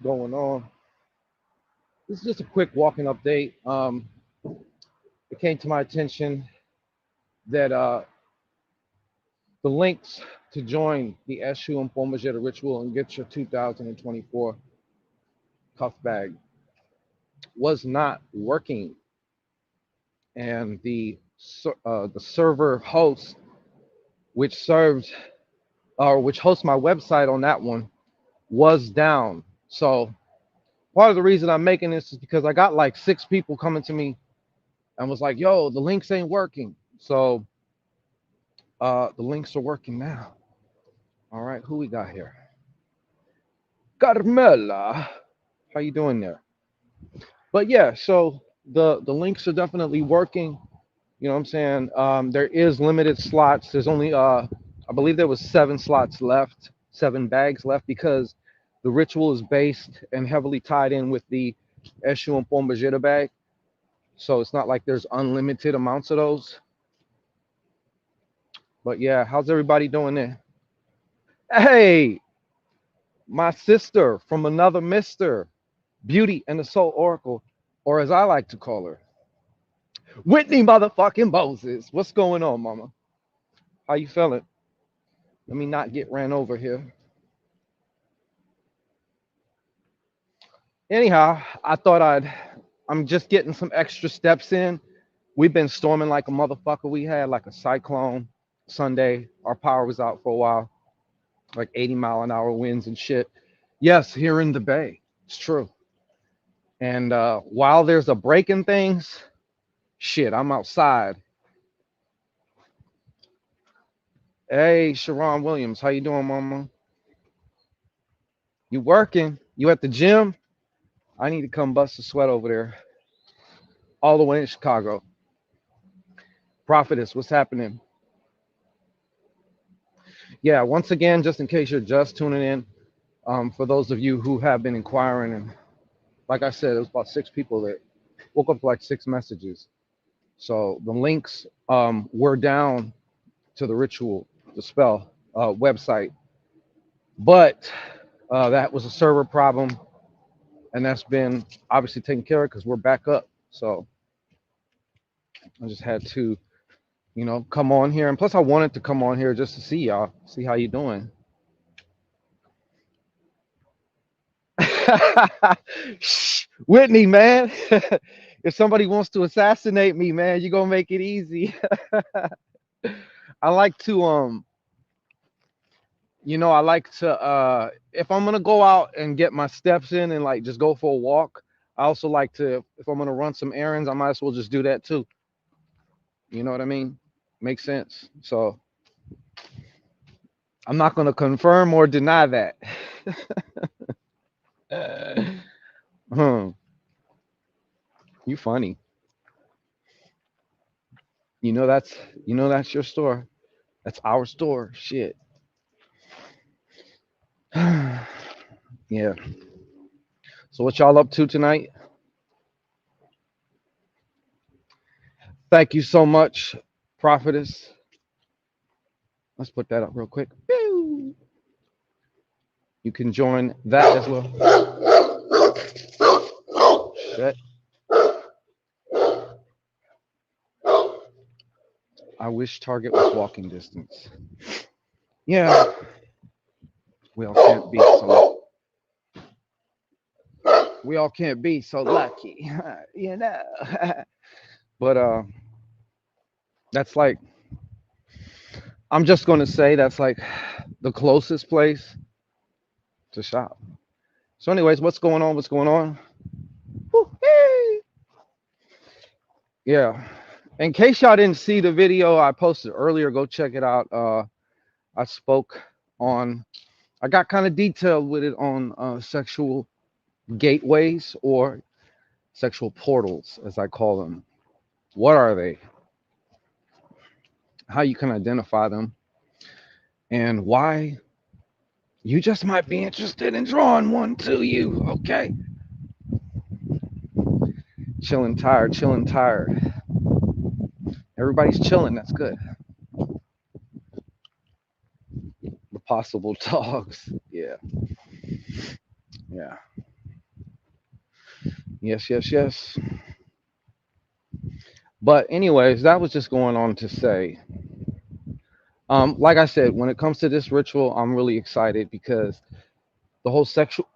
going on? This is just a quick walking update. It came to my attention that the links to join the Exu and Pomba Gira ritual and get your 2024 cuff bag was not working, and the server host, which served or which hosts my website on that one, was down. So part of the reason I'm making this is because I got like 6 people coming to me and was like, "Yo, the links ain't working." So the links are working now. All right, who we got here? Carmela, how you doing there? But yeah, so the links are definitely working. You know what I'm saying? There is limited slots. There's only I believe there was 7 slots left, 7 bags left, because the ritual is based and heavily tied in with the Eshu and Pomba Gira bag. So it's not like there's unlimited amounts of those. But yeah, how's everybody doing there? Hey, my sister from another mister, Beauty and the Soul Oracle, or as I like to call her, Whitney motherfucking Moses. What's going on, mama? How you feeling? Let me not get ran over here. Anyhow, I'm just getting some extra steps in. We've been storming like a motherfucker. We had like a cyclone Sunday. Our power was out for a while, like 80-mile-an-hour winds and shit. Yes, here in the Bay. It's true. And while there's a break in things, shit, I'm outside. Hey, Sharon Williams, how you doing, mama? You working? You at the gym? I need to come bust a sweat over there, all the way in Chicago. Prophetess, what's happening? Yeah, once again, just in case you're just tuning in, for those of you who have been inquiring, and like I said, it was about 6 people that woke up to like 6 messages. So the links were down to the ritual, the spell website, but that was a server problem, and that's been obviously taken care of because we're back up. So I just had to, come on here, and plus I wanted to come on here just to see y'all, see how you doing. Shh, Whitney, man. If somebody wants to assassinate me, man, you gonna make it easy. I like to I like to if I'm gonna go out and get my steps in and like just go for a walk, I also like to, if I'm gonna run some errands, I might as well just do that too. You know what I mean? Makes sense. So I'm not gonna confirm or deny that. Hmm. You funny. You know that's your store. That's our store. Shit. Yeah. So what y'all up to tonight? Thank you so much, prophetess. Let's put that up real quick. Pew! You can join that as well. Shit. I wish Target was walking distance. Yeah, we all can't be so we all can't be so lucky, you know. But that's like, I'm just gonna say that's like the closest place to shop. So, anyways, what's going on? What's going on? Woo-hee. Yeah. In case y'all didn't see the video I posted earlier, go check it out. I spoke on, I got kind of detailed with it on sexual gateways, or sexual portals, as I call them. What are they? How you can identify them, and why you just might be interested in drawing one to you. Okay. Chilling tired, chilling tired. Everybody's chilling. That's good. The possible dogs. Yeah. Yeah. Yes, yes, yes. But anyways, that was just going on to say, like I said, when it comes to this ritual, I'm really excited because the whole sexual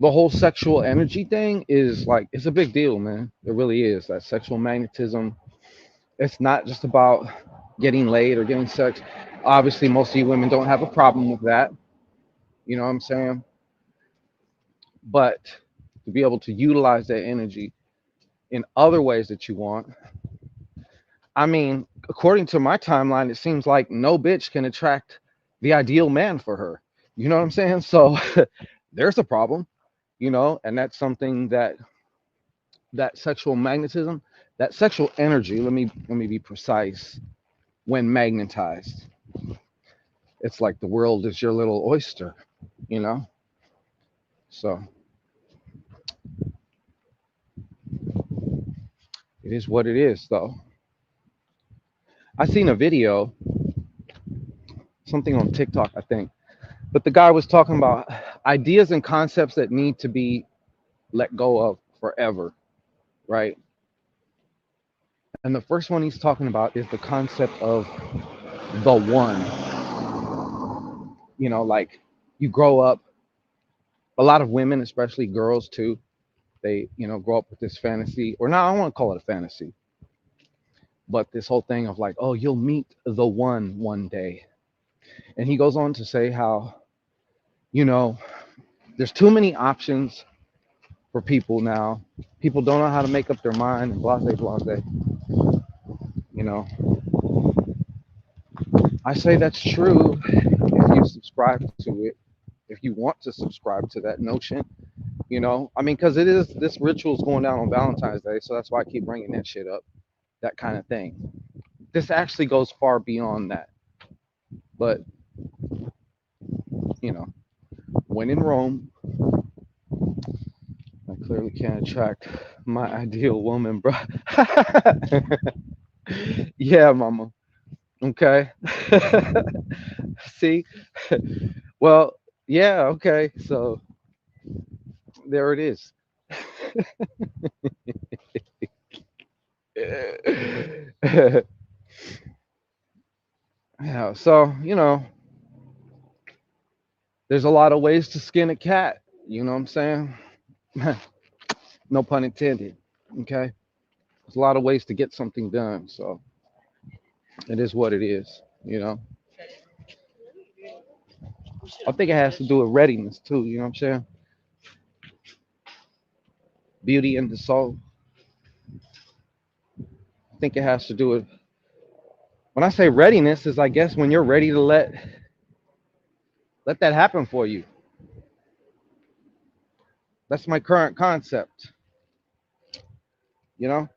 the whole sexual energy thing is like it's a big deal, man. It really is. That sexual magnetism. It's not just about getting laid or getting sex. Obviously, most of you women don't have a problem with that. You know what I'm saying? But to be able to utilize that energy in other ways that you want. I mean, according to my timeline, it seems like no bitch can attract the ideal man for her. You know what I'm saying? So there's a problem, and that's something that sexual magnetism, that sexual energy, let me be precise, when magnetized, it's like the world is your little oyster, you know? So it is what it is though. I seen a video, something on TikTok, I think, but the guy was talking about ideas and concepts that need to be let go of forever, right? And the first one he's talking about is the concept of the one. Like you grow up, a lot of women, especially girls too, they, grow up with this fantasy, or not, I don't want to call it a fantasy, but this whole thing of like, oh, you'll meet the one day. And he goes on to say how, you know, there's too many options for people now. People don't know how to make up their mind, and blase, blase. You know, I say that's true if you subscribe to it, if you want to subscribe to that notion. I mean, because this ritual is going down on Valentine's Day, so that's why I keep bringing that shit up, that kind of thing. This actually goes far beyond that. But, you know, when in Rome, I clearly can't attract my ideal woman, bro. Yeah, mama. Okay. See? Well, yeah, okay. So there it is. Yeah, so, there's a lot of ways to skin a cat. You know what I'm saying? No pun intended. Okay. There's a lot of ways to get something done. So it is what it is. I think it has to do with readiness too. You know what I'm saying? Beauty and the soul. I think it has to do with, when I say readiness, is I guess when you're ready to let that happen for you. That's my current concept. You know,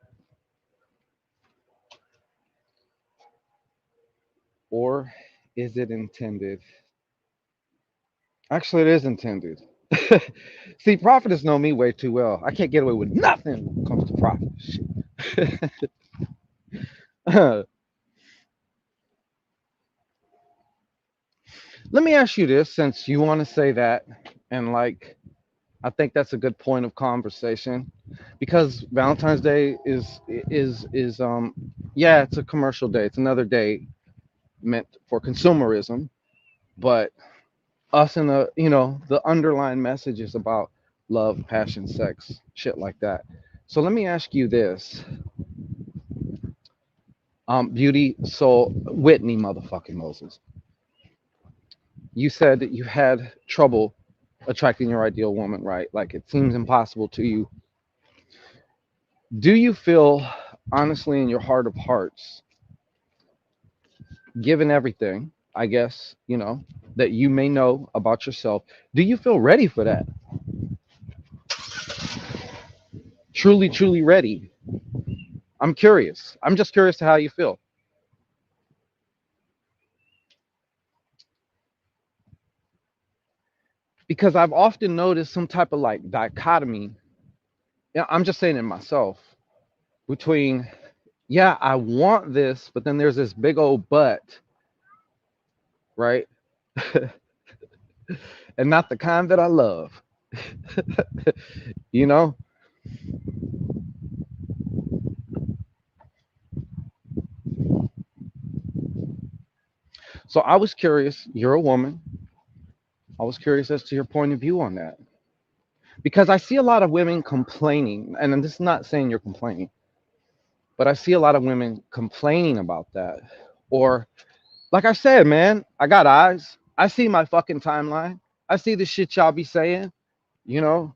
or is it intended? Actually, it is intended. See, prophetess know me way too well. I can't get away with nothing when it comes to prophetess. Let me ask you this, since you want to say that, and like, I think that's a good point of conversation, because Valentine's Day is yeah, it's a commercial day. It's another day meant for consumerism, but us in the underlying message is about love, passion, sex, shit like that. So let me ask you this. Beauty, soul, Whitney motherfucking Moses. You said that you had trouble attracting your ideal woman, right? Like it seems impossible to you. Do you feel, honestly, in your heart of hearts, given everything, I guess, that you may know about yourself, do you feel ready for that? Truly, truly ready? I'm curious. I'm just curious to how you feel. Because I've often noticed some type of like dichotomy. Yeah, I'm just saying it myself, between, yeah, I want this, but then there's this big old but, right? And not the kind that I love. you know? So I was curious, you're a woman. I was curious as to your point of view on that. Because I see a lot of women complaining, and this is not saying you're complaining, but I see a lot of women complaining about that. Or, like I said, man, I got eyes. I see my fucking timeline. I see the shit y'all be saying. You know,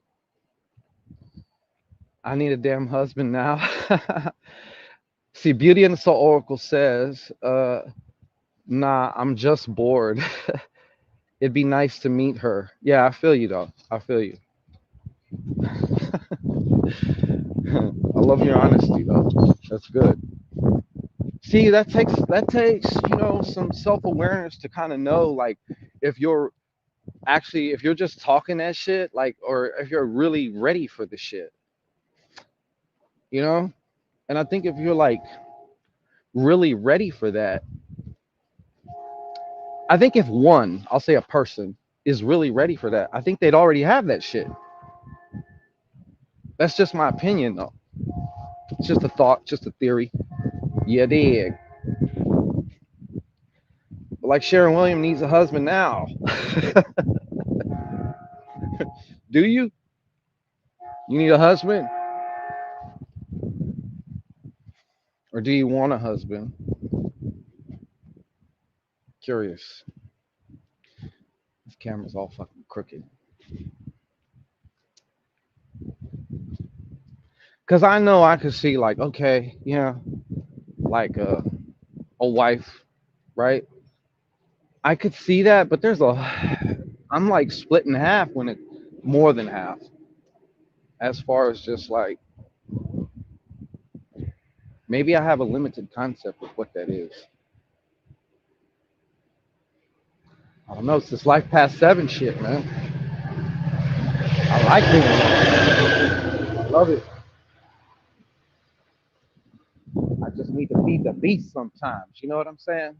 I need a damn husband now. See, Beauty and the Soul Oracle says, nah, I'm just bored. It'd be nice to meet her. Yeah, I feel you though. I feel you. I love your honesty though. That's good. See, that takes, some self-awareness to kind of know like if you're if you're just talking that shit, like, or if you're really ready for the shit, you know? And I think if you're like really ready for that, I think if one, I'll say a person, is really ready for that, I think they'd already have that shit. That's just my opinion though. It's just a thought, just a theory. Yeah, dig. But like Sharon Williams needs a husband now. Do you? You need a husband? Or do you want a husband? Curious. This camera's all fucking crooked. Cause I know I could see like, okay, yeah, like a wife, right? I could see that, but I'm like split in half when it more than half, as far as just like maybe I have a limited concept of what that is. I don't know. It's this life past seven shit, man. I like it. I love it. I just need to feed the beast sometimes. You know what I'm saying?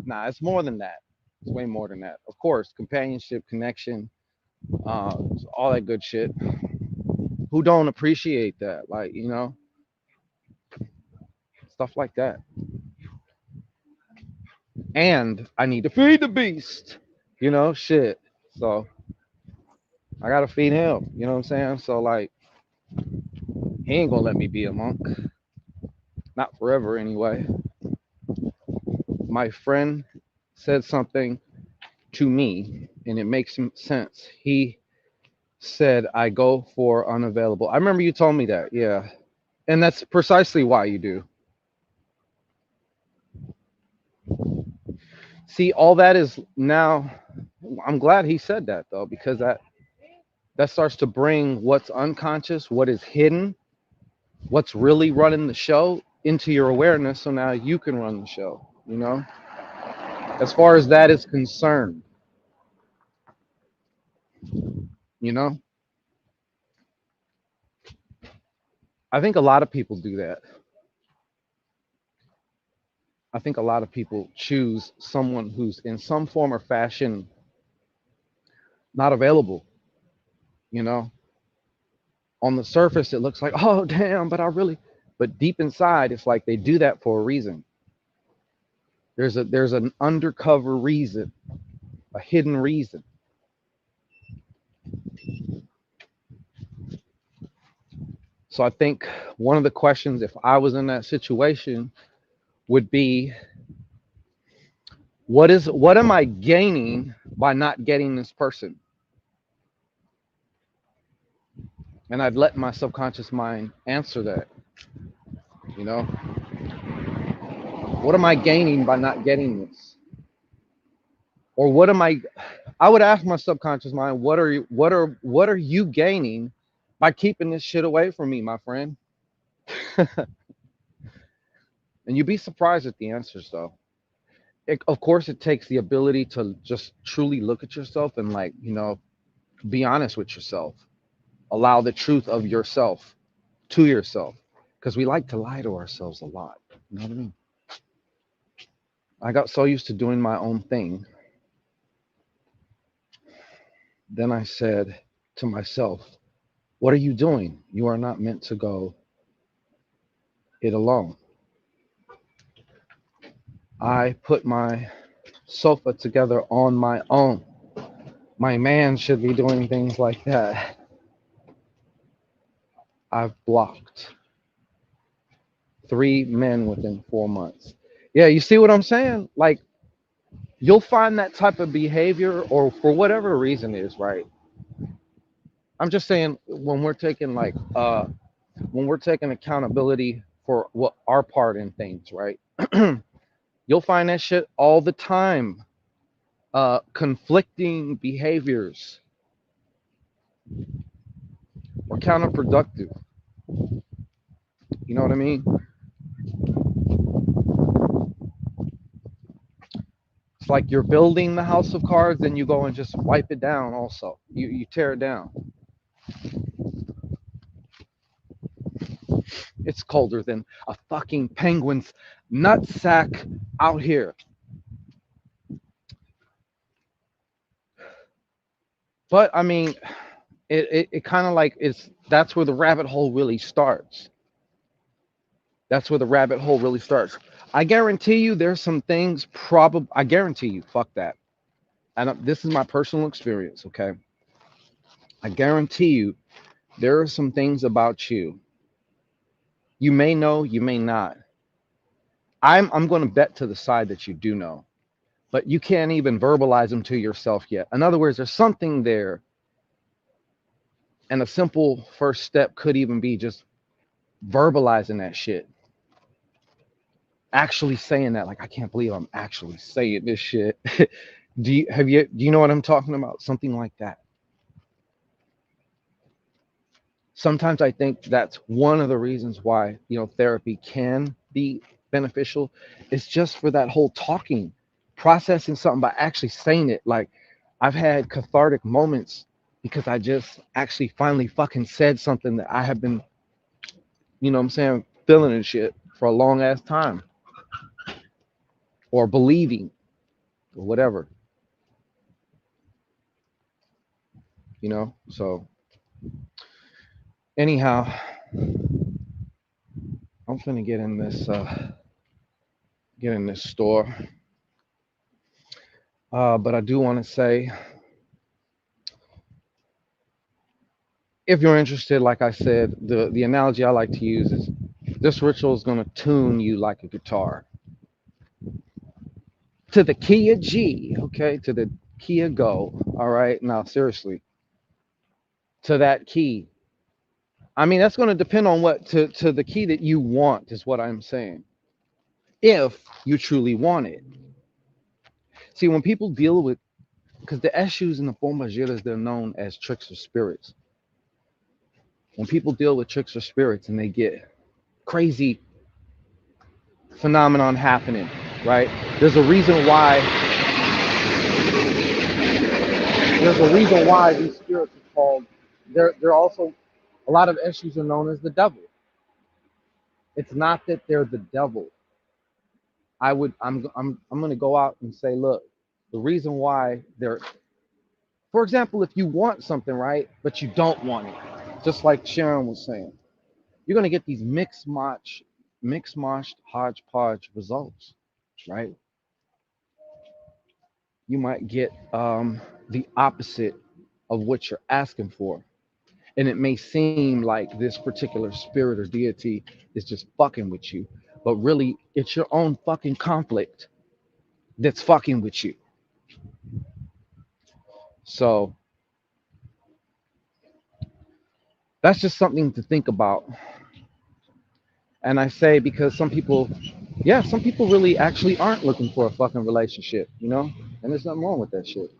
Nah, it's more than that. It's way more than that. Of course, companionship, connection, all that good shit. Who don't appreciate that? Like, stuff like that. And I need to feed the beast. Shit. So I gotta feed him. You know what I'm saying? So like, he ain't gonna let me be a monk. Not forever, anyway. My friend said something to me, and it makes sense. He said, I go for unavailable. I remember you told me that. Yeah. And that's precisely why you do. See, all that is now, I'm glad he said that, though, because that starts to bring what's unconscious, what is hidden, what's really running the show into your awareness. So now you can run the show, as far as that is concerned, you know, I think a lot of people do that. I think a lot of people choose someone who's in some form or fashion not available, you know. On the surface, it looks like, oh, damn, but deep inside, it's like they do that for a reason. There's an undercover reason, a hidden reason. So I think one of the questions, if I was in that situation, would be, what am I gaining by not getting this person? And I'd let my subconscious mind answer that, you know? What am I gaining by not getting this? Or I would ask my subconscious mind, what are you gaining by keeping this shit away from me, my friend? And you'd be surprised at the answers though. Of course it takes the ability to just truly look at yourself and like, be honest with yourself. Allow the truth of yourself to yourself. Because we like to lie to ourselves a lot. You know what I mean? I got so used to doing my own thing. Then I said to myself, What are you doing? You are not meant to go it alone. I put my sofa together on my own. My man should be doing things like that. I've blocked 3 men within 4 months. Yeah, you see what I'm saying? Like, you'll find that type of behavior, or for whatever reason is, right? I'm just saying, when we're taking accountability for what our part in things, right? You'll find that shit all the time. Conflicting behaviors or counterproductive. You know what I mean? It's like you're building the house of cards, and you go and just wipe it down. Also, you tear it down. It's colder than a fucking penguin's nutsack out here. But I mean, it kind of like it's that's where the rabbit hole really starts. That's where the rabbit hole really starts. I guarantee you, there's some things. Probably, I guarantee you. Fuck that. And this is my personal experience. Okay, I guarantee you, there are some things about you. You may know, you may not. I'm going to bet to the side that you do know, but you can't even verbalize them to yourself yet. In other words, there's something there, and a simple first step could even be just verbalizing that shit, actually saying that. Like, I can't believe I'm actually saying this shit. Do you know what I'm talking about? Something like that. Sometimes I think that's one of the reasons why, therapy can be beneficial. It's just for that whole talking, processing something by actually saying it. Like, I've had cathartic moments because I just actually finally fucking said something that I have been, what I'm saying, feeling and shit for a long ass time, or believing, or whatever, So anyhow, I'm finna get in this store. But I do want to say, if you're interested, like I said, the analogy I like to use is this ritual is going to tune you like a guitar to the key of G, okay, to the key of Go. All right, now seriously, to that key. I mean, that's going to depend on what to the key that you want, is what I'm saying. If you truly want it. See, when people deal with, because the Eshus and the Pomba Giras, they're known as tricks or spirits. When people deal with tricks or spirits and they get crazy phenomenon happening, right? There's a reason why. There's a reason why these spirits are called. They're also, a lot of Eshus are known as the devil. It's not that they're the devil. I'm going to go out and say, look, the reason why they're, for example, if you want something, right, but you don't want it, just like Sharon was saying, you're going to get these mixed mosh hodgepodge results, right? You might get the opposite of what you're asking for. And it may seem like this particular spirit or deity is just fucking with you, but really it's your own fucking conflict that's fucking with you. So that's just something to think about. And I say, because some people really actually aren't looking for a fucking relationship. And there's nothing wrong with that shit.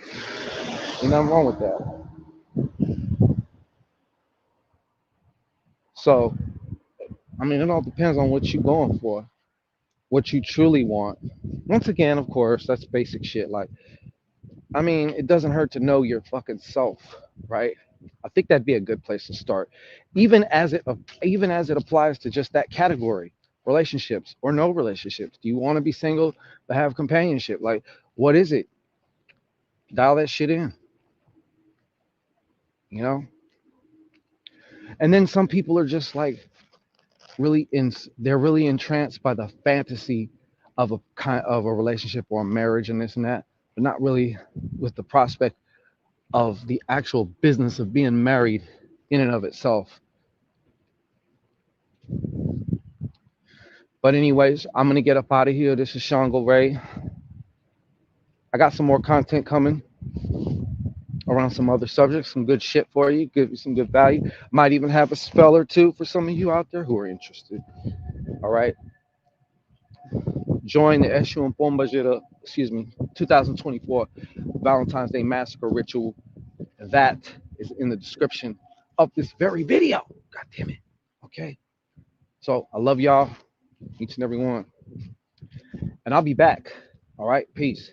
There's nothing wrong with that. So, I mean, it all depends on what you're going for, what you truly want. Once again, of course, that's basic shit. Like, I mean, it doesn't hurt to know your fucking self, right? I think that'd be a good place to start, even as it applies to just that category, relationships or no relationships. Do you want to be single but have companionship? Like, what is it? Dial that shit in, you know. And then some people are just like they're really entranced by the fantasy of a kind of a relationship or a marriage and this and that, but not really with the prospect of the actual business of being married in and of itself. But anyways, I'm gonna get up out of here. This is Shango Ray. I got some more content coming around some other subjects, some good shit for you, give you some good value. Might even have a spell or two for some of you out there who are interested. All right. Join the Exu Pomba Gira, 2024 Valentine's Day Massacre Ritual. That is in the description of this very video. God damn it. Okay. So I love y'all, each and every one. And I'll be back. All right. Peace.